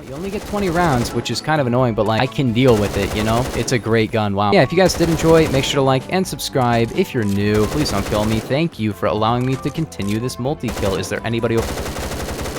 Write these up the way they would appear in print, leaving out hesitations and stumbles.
You only get 20 rounds, which is kind of annoying, but like, I can deal with it, you know? It's a great gun, wow. Yeah, if you guys did enjoy, make sure to like and subscribe. If you're new, please don't kill me. Thank you for allowing me to continue this multi-kill. Is there anybody over?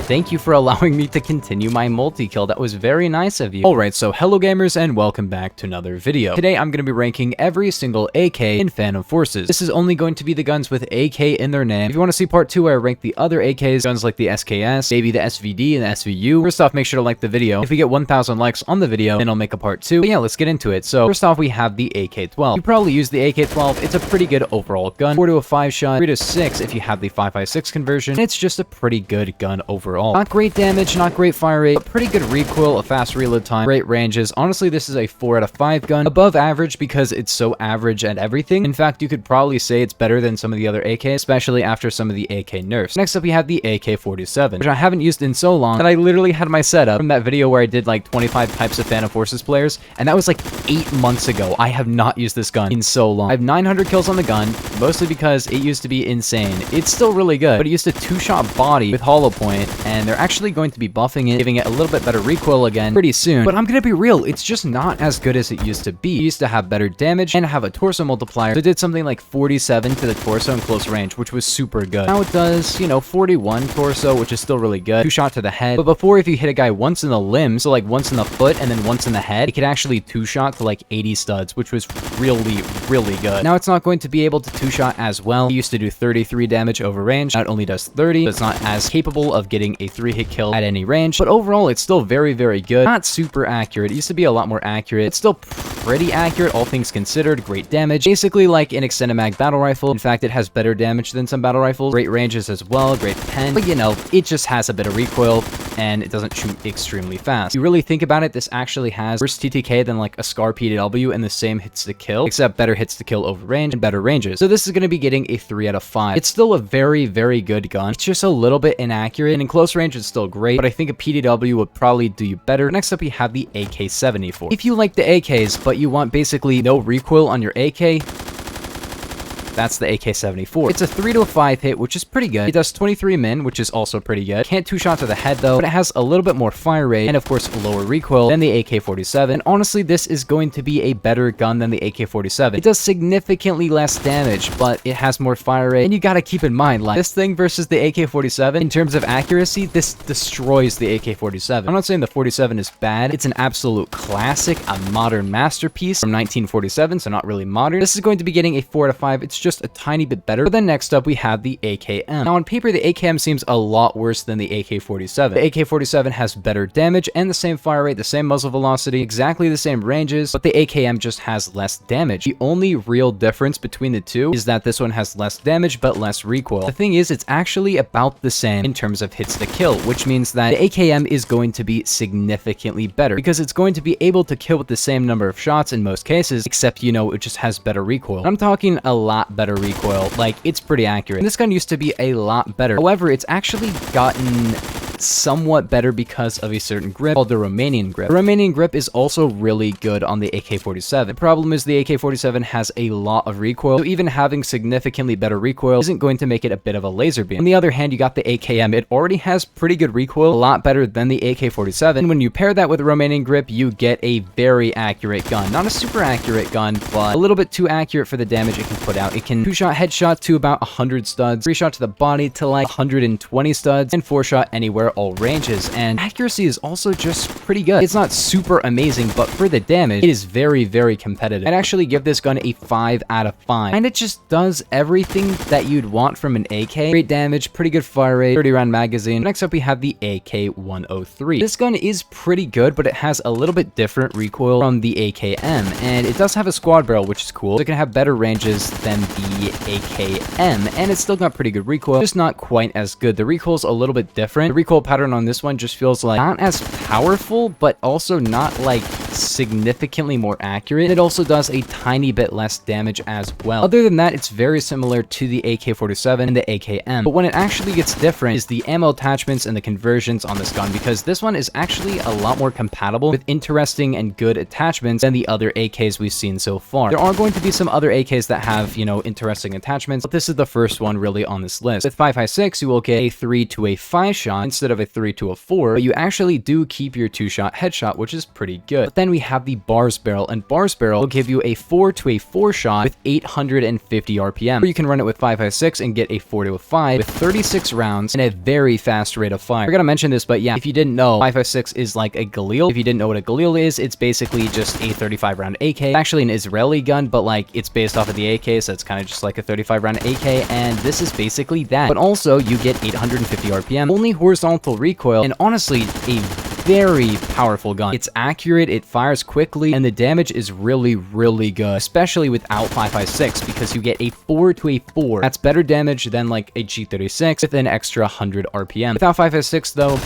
Thank you for allowing me to continue my multi-kill. That was very nice of you. Alright, so hello gamers and welcome back to another video. Today I'm going to be ranking every single AK in Phantom Forces. This is only going to be the guns with AK in their name. If you want to see part 2 where I rank the other AKs, guns like the SKS, maybe the SVD and the SVU, first off, make sure to like the video. If we get 1,000 likes on the video, then I'll make a part 2. But yeah, let's get into it. So first off, we have the AK-12. You probably use the AK-12. It's a pretty good overall gun. 4 to a 5 shot, 3 to 6 if you have the 5.56 conversion. And it's just a pretty good gun overall. Not great damage, not great fire rate, but pretty good recoil, a fast reload time, great ranges. Honestly, this is a 4 out of 5 gun. Above average because it's so average at everything. In fact, you could probably say it's better than some of the other AKs, especially after some of the AK nerfs. Next up, we have the AK-47, which I haven't used in so long that I literally had my setup from that video where I did like 25 types of Phantom Forces players, and that was like 8 months ago. I have not used this gun in so long. I have 900 kills on the gun, mostly because it used to be insane. It's still really good, but it used a 2-shot body with hollow point, and they're actually going to be buffing it, giving it a little bit better recoil again pretty soon. But I'm gonna be real, it's just not as good as it used to be. It used to have better damage and have a torso multiplier. So it did something like 47 to the torso in close range, which was super good. Now it does, you know, 41 torso, which is still really good. 2-shot to the head. But before, if you hit a guy once in the limb, so like once in the foot and then once in the head, it could actually 2-shot to like 80 studs, which was really, really good. Now it's not going to be able to 2-shot as well. It used to do 33 damage over range. Now it only does 30, so it's not as capable of getting a 3-hit kill at any range, but overall it's still very, very good. Not super accurate. It used to be a lot more accurate. It's still pretty accurate, all things considered. Great damage, basically like an extended mag battle rifle. In fact, it has better damage than some battle rifles. Great ranges as well, great pen, but you know, it just has a bit of recoil and it doesn't shoot extremely fast. If you really think about it, this actually has worse TTK than like a SCAR PDW and the same hits to kill, except better hits to kill over range and better ranges. So this is going to be getting a 3 out of 5. It's still a very, very good gun. It's just a little bit inaccurate, and in close range it's still great, but I think a PDW would probably do you better. Next up, we have the AK-74. If you like the AKs, but you want basically no recoil on your AK, that's the AK-74. It's a 3 to a 5 hit, which is pretty good. It does 23 min, which is also pretty good. Can't 2-shot to the head though, but it has a little bit more fire rate and of course lower recoil than the AK-47. And honestly, this is going to be a better gun than the AK-47. It does significantly less damage, but it has more fire rate. And you gotta keep in mind, like, this thing versus the AK-47, in terms of accuracy, this destroys the AK-47. I'm not saying the 47 is bad. It's an absolute classic, a modern masterpiece from 1947, so not really modern. This is going to be getting a 4 out of 5. It's just a tiny bit better. But then next up, we have the AKM. Now on paper, the AKM seems a lot worse than the AK-47. The AK-47 has better damage and the same fire rate, the same muzzle velocity, exactly the same ranges, but the AKM just has less damage. The only real difference between the two is that this one has less damage but less recoil. The thing is, it's actually about the same in terms of hits to kill, which means that the AKM is going to be significantly better because it's going to be able to kill with the same number of shots in most cases, except, you know, it just has better recoil. I'm talking a lot better recoil. Like, it's pretty accurate. And this gun used to be a lot better. However, it's actually gotten somewhat better because of a certain grip called the Romanian grip. The Romanian grip is also really good on the AK-47. The problem is the AK-47 has a lot of recoil, so even having significantly better recoil isn't going to make it a bit of a laser beam. On the other hand, you got the AKM. It already has pretty good recoil, a lot better than the AK-47. And when you pair that with the Romanian grip, you get a very accurate gun. Not a super accurate gun, but a little bit too accurate for the damage it can put out. It can 2-shot headshot to about 100 studs, 3-shot to the body to like 120 studs, and 4-shot anywhere all ranges, and accuracy is also just pretty good. It's not super amazing, but for the damage, it is very, very competitive. I'd actually give this gun a 5 out of 5, and it just does everything that you'd want from an AK. Great damage, pretty good fire rate, 30-round magazine. Next up, we have the AK-103. This gun is pretty good, but it has a little bit different recoil from the AKM, and it does have a squad barrel, which is cool. So it can have better ranges than the AKM, and it's still got pretty good recoil, just not quite as good. The recoil's a little bit different. The recoil pattern on this one just feels like not as powerful, but also not like significantly more accurate. It also does a tiny bit less damage as well. Other than that, it's very similar to the AK-47 and the AKM, but when it actually gets different is the ammo attachments and the conversions on this gun, because this one is actually a lot more compatible with interesting and good attachments than the other AKs we've seen so far. There are going to be some other AKs that have, you know, interesting attachments, but this is the first one really on this list. With 5.56, you will get a 3 to a 5 shot instead of a 3 to a 4, but you actually do keep your 2-shot headshot, which is pretty good. But then we have the Bars Barrel, and Bars Barrel will give you a 4 to a 4 shot with 850 RPM, or you can run it with 5.56 and get a 4 to a 5 with 36 rounds and a very fast rate of fire. I forgot to mention this, but yeah, if you didn't know, 5.56 is like a Galil. If you didn't know what a Galil is, it's basically just a 35 round AK. It's actually an Israeli gun, but like it's based off of the AK, so it's kind of just like a 35 round AK, and this is basically that. But also, you get 850 RPM, only horizontal recoil, and honestly, a very powerful gun. It's accurate, it fires quickly, and the damage is really, really good, especially without 5.56, because you get a 4 to a 4. That's better damage than like a G36 with an extra 100 RPM. Without 5.56 though,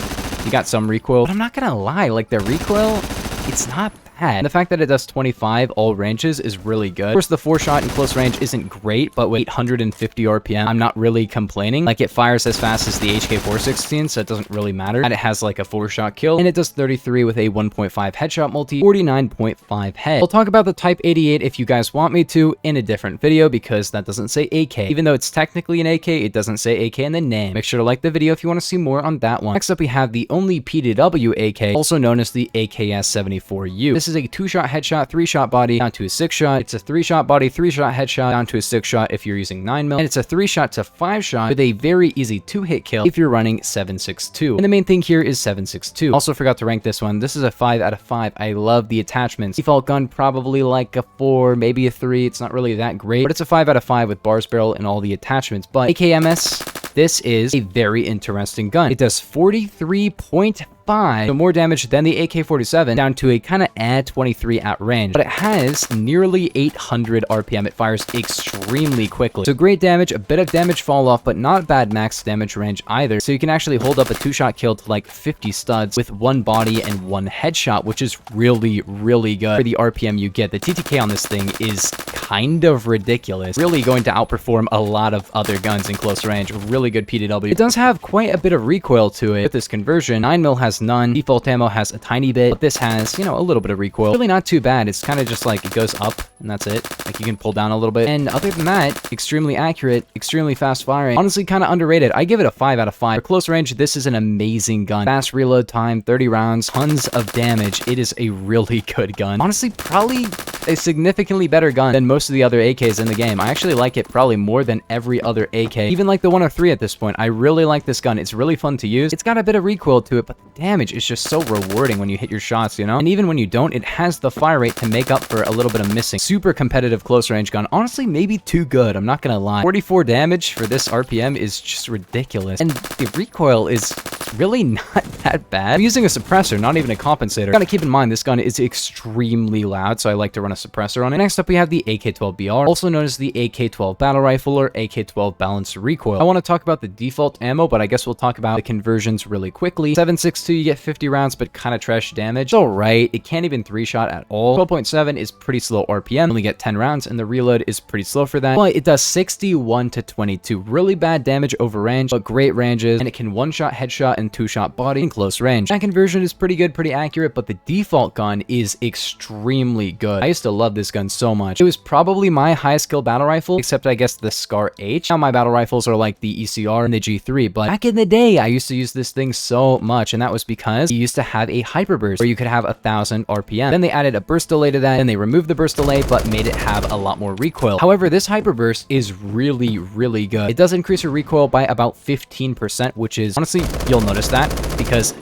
you got some recoil, but I'm not gonna lie, like the recoil, it's not bad. And the fact that it does 25 all ranges is really good. Of course, the 4-shot in close range isn't great, but with 850 RPM, I'm not really complaining. Like, it fires as fast as the HK416, so it doesn't really matter. And it has like a 4-shot kill, and it does 33 with a 1.5 headshot multi, 49.5 head. I'll talk about the Type 88 if you guys want me to in a different video, because that doesn't say AK. Even though it's technically an AK, it doesn't say AK in the name. Make sure to like the video if you want to see more on that one. Next up, we have the only PDW AK, also known as the AKS-74U. This is a 2-shot headshot, 3-shot body down to a 6-shot. It's a 3-shot body, 3-shot headshot down to a 6-shot if you're using 9mm, and it's a 3-shot to 5-shot with a very easy 2-hit kill if you're running 7.62. And the main thing here is 7.62. Also forgot to rank this one. This is a 5 out of 5. I love the attachments. Default gun, probably like a 4, maybe a 3. It's not really that great, but it's a 5 out of 5 with Bars Barrel and all the attachments. But AKMS, this is a very interesting gun. It does 43.5, so more damage than the AK-47, down to a kind of 23 at range, but it has nearly 800 RPM. It fires extremely quickly, so great damage, a bit of damage fall off, but not bad max damage range either. So you can actually hold up a 2-shot kill to like 50 studs with 1 body and 1 headshot, which is really, really good for the RPM you get. The TTK on this thing is kind of ridiculous, really going to outperform a lot of other guns in close range. Really good PDW. It does have quite a bit of recoil to it. With this conversion, 9mm has none, default ammo has a tiny bit, but this has, you know, a little bit of recoil. Really not too bad. It's kind of just like it goes up and that's it. Like you can pull down a little bit, and other than that, extremely accurate, extremely fast firing. Honestly, kind of underrated. I give it a 5 out of 5. For close range, this is an amazing gun. Fast reload time, 30 rounds, tons of damage. It is a really good gun. Honestly, probably a significantly better gun than most of the other AKs in the game. I actually like it probably more than every other AK, even like the 103 at this point. I really like this gun. It's really fun to use. It's got a bit of recoil to it, but the damage is just so rewarding when you hit your shots, you know? And even when you don't, it has the fire rate to make up for a little bit of missing. Super competitive close range gun. Honestly, maybe too good. I'm not gonna lie. 44 damage for this RPM is just ridiculous. And the recoil is really not that bad. I'm using a suppressor, not even a compensator. Gotta keep in mind, this gun is extremely loud, so I like to run a suppressor on it. Next up, we have the AK-12BR, also known as the AK-12 Battle Rifle or AK-12 Balanced Recoil. I want to talk about the default ammo, but I guess we'll talk about the conversions really quickly. 7.62, you get 50 rounds, but kind of trash damage. It's alright. It can't even 3-shot at all. 12.7 is pretty slow RPM. Only get 10 rounds, and the reload is pretty slow for that. But it does 61 to 22. Really bad damage over range, but great ranges, and it can 1-shot headshot and 2-shot body in close range. That conversion is pretty good, pretty accurate, but the default gun is extremely good. I used to love this gun so much. It was probably my highest skill battle rifle, except I guess the Scar H. Now my battle rifles are like the ECR and the G3, but back in the day, I used to use this thing so much, and that was because you used to have a hyperburst where you could have 1,000 RPM. Then they added a burst delay to that, and they removed the burst delay, but made it have a lot more recoil. However, this hyperburst is really, really good. It does increase your recoil by about 15%, which is, honestly, you'll notice that, because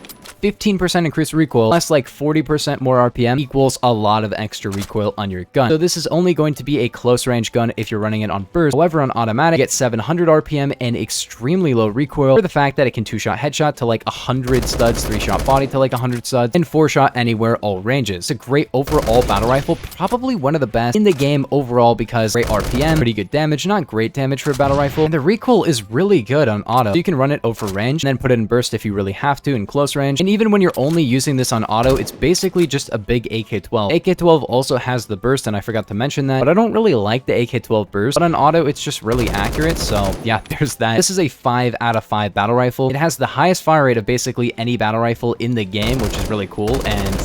15% increased recoil, less like 40% more RPM equals a lot of extra recoil on your gun. So this is only going to be a close range gun if you're running it on burst. However, on automatic, you get 700 RPM and extremely low recoil for the fact that it can 2-shot headshot to like 100 studs, 3-shot body to like 100 studs, and 4-shot anywhere, all ranges. It's a great overall battle rifle, probably one of the best in the game overall because great RPM, pretty good damage, not great damage for a battle rifle, and the recoil is really good on auto. So you can run it over range and then put it in burst if you really have to in close range, and And even when you're only using this on auto, it's basically just a big AK-12. AK-12 also has the burst, and I forgot to mention that, but I don't really like the AK-12 burst, but on auto, it's just really accurate, so yeah, there's that. This is a 5 out of 5 battle rifle. It has the highest fire rate of basically any battle rifle in the game, which is really cool, and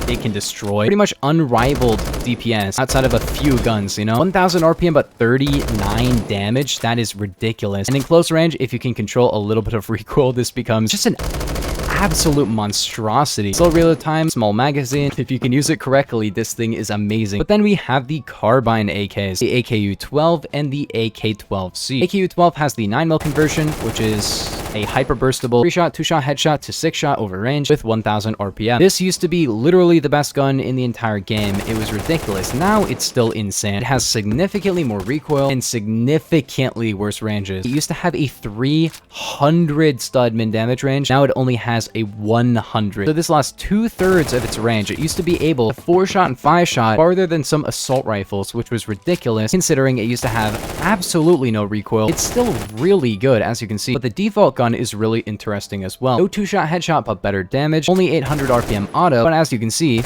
it can destroy pretty much unrivaled DPS outside of a few guns, you know? 1000 RPM, but 39 damage. That is ridiculous. And in close range, if you can control a little bit of recoil, this becomes just an absolute monstrosity. Slow reload time, small magazine. If you can use it correctly, this thing is amazing. But then we have the Carbine AKs, the AKU-12 and the AK-12C. AKU-12 has the 9mm conversion, which is a hyper burstable 3-shot, 2-shot headshot to 6-shot over range with 1000 RPM. This used to be literally the best gun in the entire game. It was ridiculous. Now it's still insane. It has significantly more recoil and significantly worse ranges. It used to have a 300 stud min damage range. Now it only has a 100. So this lost 2/3 of its range. It used to be able to 4-shot and 5-shot farther than some assault rifles, which was ridiculous considering it used to have absolutely no recoil. It's still really good, as you can see, but the default gun is really interesting as well. No 2-shot headshot, but better damage. Only 800 RPM auto, but as you can see,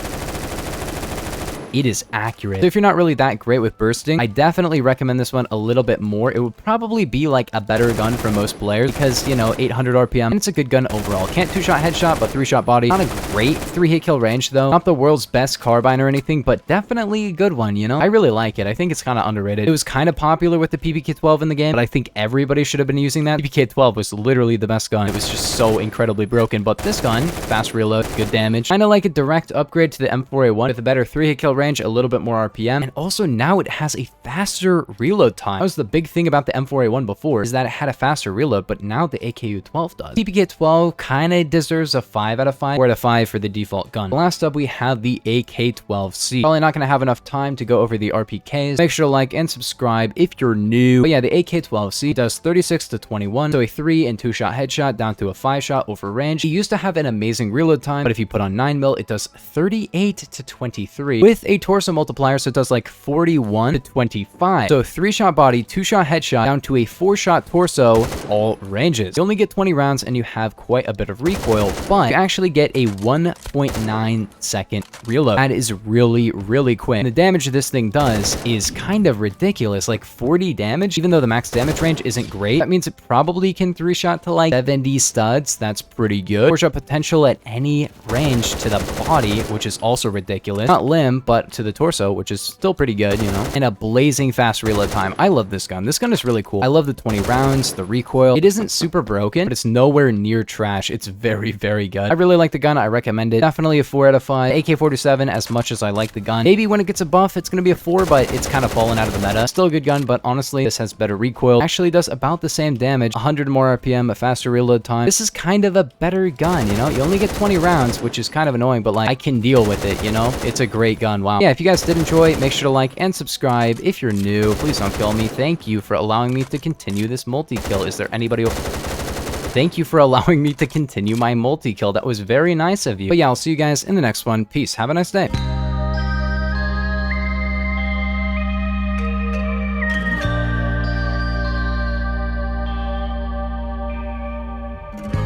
it is accurate. So if you're not really that great with bursting, I definitely recommend this one a little bit more. It would probably be like a better gun for most players because, you know, 800 RPM, and it's a good gun overall. Can't 2-shot headshot, but 3-shot body. Not a great 3-hit kill range though. Not the world's best carbine or anything, but definitely a good one, you know? I really like it. I think it's kind of underrated. It was kind of popular with the PPK-12 in the game, but I think everybody should have been using that. PPK-12 was literally the best gun. It was just so incredibly broken, but this gun, fast reload, good damage. Kind of like a direct upgrade to the M4A1 with a better 3-hit kill range, a little bit more RPM, and also now it has a faster reload time. That was the big thing about the M4A1 before, is that it had a faster reload, but now the AKU-12 does. PPK-12 kind of deserves a 5 out of 5, 4 out of 5 for the default gun. Last up, we have the AK-12C. Probably not going to have enough time to go over the RPKs. Make sure to like and subscribe if you're new. But yeah, the AK-12C does 36 to 21, so a 3 and 2-shot headshot down to a 5-shot over range. It used to have an amazing reload time, but if you put on 9mm, it does 38 to 23 with a torso multiplier, so it does like 41 to 25. So 3-shot body, 2-shot headshot down to a 4-shot torso, all ranges. You only get 20 rounds and you have quite a bit of recoil, but you actually get a 1.9 second reload. That is really, really quick. And the damage this thing does is kind of ridiculous, like 40 damage, even though the max damage range isn't great. That means it probably can 3-shot to like 70 studs. That's pretty good. 4-shot potential at any range to the body, which is also ridiculous. Not limb, but to the torso, which is still pretty good, you know, and a blazing fast reload time. I love this gun. This gun is really cool. I love the 20 rounds, the recoil. It isn't super broken, but it's nowhere near trash. It's very, very good. I really like the gun. I recommend it. Definitely a 4 out of 5. AK-47, as much as I like the gun, maybe when it gets a buff, it's going to be a 4, but it's kind of fallen out of the meta. Still a good gun, but honestly, this has better recoil. Actually does about the same damage, 100 more RPM, a faster reload time. This is kind of a better gun, you know? You only get 20 rounds, which is kind of annoying, but like, I can deal with it, you know? It's a great gun. Wow. Yeah, if you guys did enjoy, make sure to like and subscribe. If you're new, please don't kill me. Thank you for allowing me to continue this multi-kill. Is there anybody over? Thank you for allowing me to continue my multi-kill. That was very nice of you. But yeah, I'll see you guys in the next one. Peace. Have a nice day.